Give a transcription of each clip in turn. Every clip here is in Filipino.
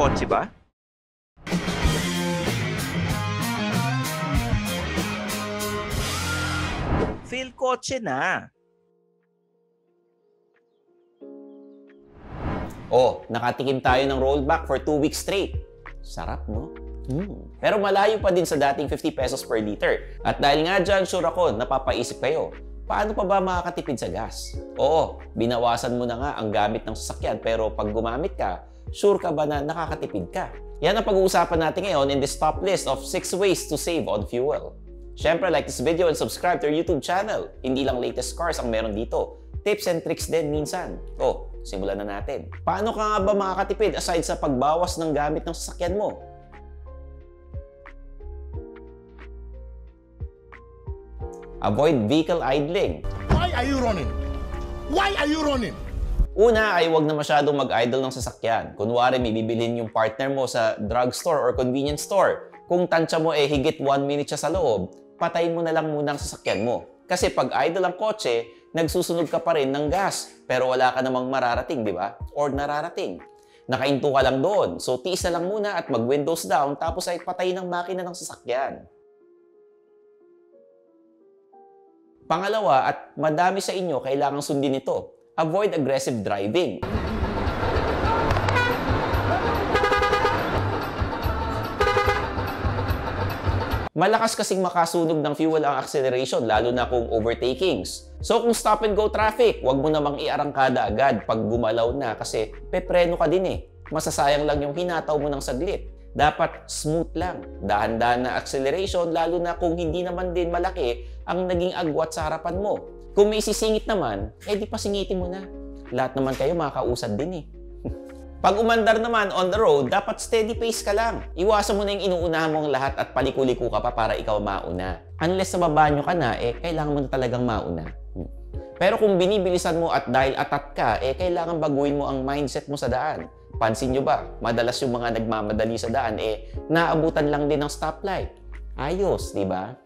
kotse ba? Feel kotse na. Oh, nakatikim tayo ng rollback for 2 weeks straight. Sarap, no? Pero malayo pa din sa dating 50 pesos per liter. At dahil nga dyan, sure ako, napapaisip kayo, paano pa ba makakatipid sa gas? Oo, binawasan mo na nga ang gamit ng sasakyan, pero pag gumamit ka, sure ka ba na nakakatipid ka? Yan ang pag-uusapan natin ngayon in this top list of 6 ways to save on fuel. Syempre, like this video and subscribe to our YouTube channel. Hindi lang latest cars ang meron dito. Tips and tricks din minsan. Oh, simulan na natin. Paano ka nga ba makakatipid aside sa pagbawas ng gamit ng sasakyan mo? Avoid vehicle idling. Why are you running? Why are you running? Una ay huwag na masyadong mag-idle ng sasakyan. Kunwari may bibilhin yung partner mo sa drugstore or convenience store. Kung tansya mo higit 1 minute siya sa loob, patayin mo na lang muna ang sasakyan mo. Kasi pag idle ang kotse, nagsusunog ka pa rin ng gas, pero wala ka namang mararating, di ba? Or nararating. Nakainto ka lang doon, so tiis na lang muna at mag-windows down tapos ay patayin ang makina ng sasakyan. Pangalawa, at madami sa inyo kailangang sundin ito, avoid aggressive driving. Malakas kasing makasunog ng fuel ang acceleration, lalo na kung overtakings. So kung stop and go traffic, wag mo namang iarangkada agad pag gumalaw na kasi pepreno ka din Masasayang lang yung hinataw mo ng saglit. Dapat smooth lang, dahan-dahan na acceleration, lalo na kung hindi naman din malaki ang naging agwat sa harapan mo. Kung may sisingit naman, di pasingitin mo na. Lahat naman kayo makakausad din Pag umandar naman on the road, dapat steady pace ka lang. Iwasan mo na yung inuunahan mong lahat at paliko-liko ka pa para ikaw mauna. Unless nababanyo ka na, kailangan mo na talagang mauna. Pero kung binibilisan mo at dahil atat ka, kailangan baguhin mo ang mindset mo sa daan. Pansin nyo ba, madalas yung mga nagmamadali sa daan, naabutan lang din ng stoplight. Ayos, di ba?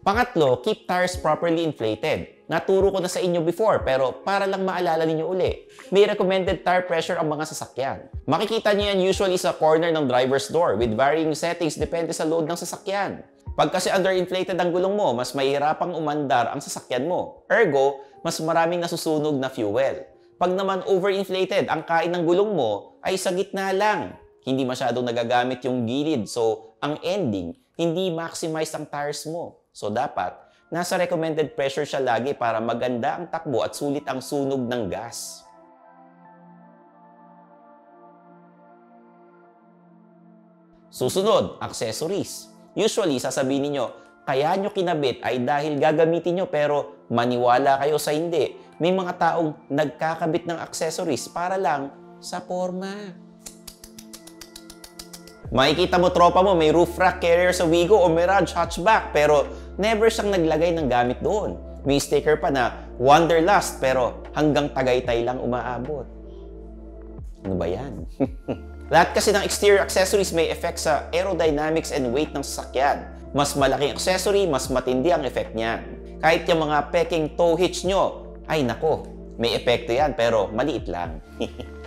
Pangatlo, keep tires properly inflated. Naturo ko na sa inyo before, pero para lang maalala ninyo uli, may recommended tire pressure ang mga sasakyan. Makikita niyo yan usually sa corner ng driver's door with varying settings depende sa load ng sasakyan. Pag kasi underinflated ang gulong mo, mas mahirapang umandar ang sasakyan mo. Ergo, mas maraming nasusunog na fuel. Pag naman overinflated ang kain ng gulong mo, ay sa gitna lang. Hindi masyadong nagagamit yung gilid, so ang ending, hindi maximize ang tires mo. So dapat, nasa recommended pressure siya lagi para maganda ang takbo at sulit ang sunog ng gas. Susunod, accessories. Usually, sasabihin niyo, kaya nyo kinabit ay dahil gagamitin nyo pero maniwala kayo sa hindi. May mga taong nagkakabit ng accessories para lang sa forma. Makikita mo tropa mo may roof rack carrier sa Wigo o Mirage hatchback pero never siyang naglagay ng gamit doon. May sticker pa na Wanderlust pero hanggang Tagaytay lang umaabot. Ano ba yan? Lahat kasi ng exterior accessories may effect sa aerodynamics and weight ng sasakyan. Mas malaking accessory, mas matindi ang effect niyan. Kahit yung mga peking tow hitch nyo, ay nako, may epekto yan pero maliit lang.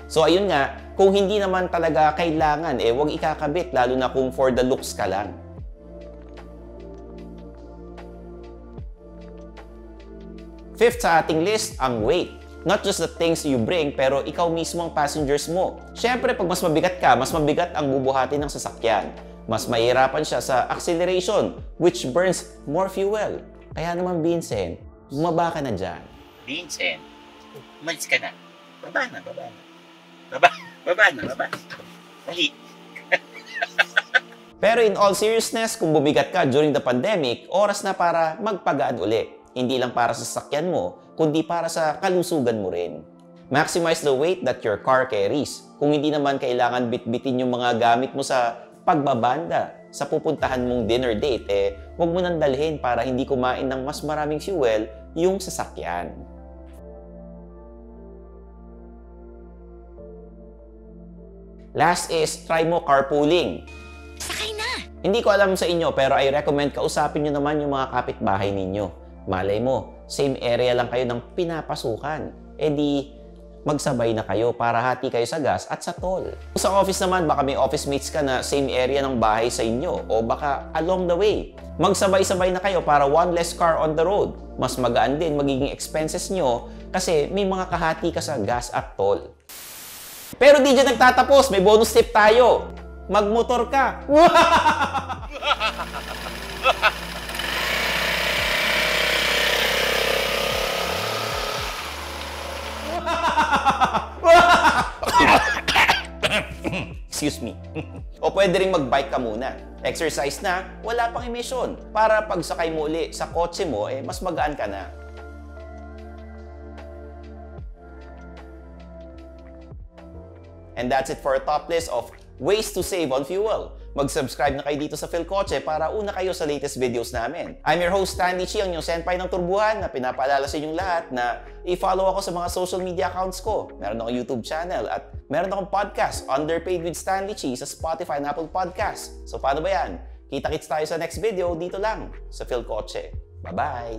So ayun nga, kung hindi naman talaga kailangan, huwag ikakabit lalo na kung for the looks ka lang. Fifth sa ating list, ang weight. Not just the things you bring, pero ikaw mismo ang passengers mo. Siyempre, pag mas mabigat ka, mas mabigat ang bubuhatin ng sasakyan. Mas mahirapan siya sa acceleration, which burns more fuel. Kaya naman, Vincent, bumaba ka na dyan. Vincent, umalis ka na. Baba na, baba na. Baba na. Dali. Pero in all seriousness, kung bumigat ka during the pandemic, oras na para magpagaan uli. Hindi lang para sa sasakyan mo, kundi para sa kalusugan mo rin. Maximize the weight that your car carries. Kung hindi naman kailangan bitbitin yung mga gamit mo sa pagbabanda, sa pupuntahan mong dinner date, huwag mo nang dalhin para hindi kumain ng mas maraming fuel yung sasakyan. Last is, try mo carpooling. Sakay na! Hindi ko alam sa inyo pero I recommend kausapin nyo naman yung mga kapitbahay ninyo. Malay mo, same area lang kayo ng pinapasukan. Eh di, magsabay na kayo para hati kayo sa gas at sa toll. Sa office naman, baka may office mates ka na same area ng bahay sa inyo o baka along the way. Magsabay-sabay na kayo para one less car on the road. Mas magaan din magiging expenses nyo kasi may mga kahati ka sa gas at toll. Pero di dyan nagtatapos, may bonus tip tayo. Magmotor ka. Excuse me. O pwede rin mag-bike ka muna. Exercise na, wala pang emission. Para pagsakay mo uli sa kotse mo, mas magaan ka na. And that's it for a top list of ways to save on fuel. Mag-subscribe na kayo dito sa PhilKotse para una kayo sa latest videos namin. I'm your host, Stanley Chi, ang inyong senpai ng turbuhan na pinapaalala sa inyong lahat na i-follow ako sa mga social media accounts ko. Meron akong YouTube channel at meron akong podcast, Underpaid with Stanley Chi, sa Spotify and Apple Podcast. So paano ba yan? Kita-kits tayo sa next video dito lang sa PhilKotse. Bye-bye!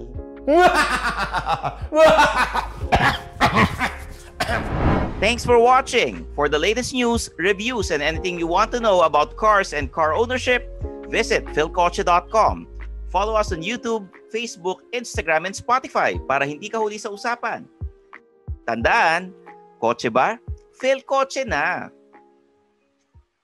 Thanks for watching. For the latest news, reviews, and anything you want to know about cars and car ownership, visit philkotse.com. Follow us on YouTube, Facebook, Instagram, and Spotify para hindi ka huli sa usapan. Tandaan, kotse ba? PhilKotse na!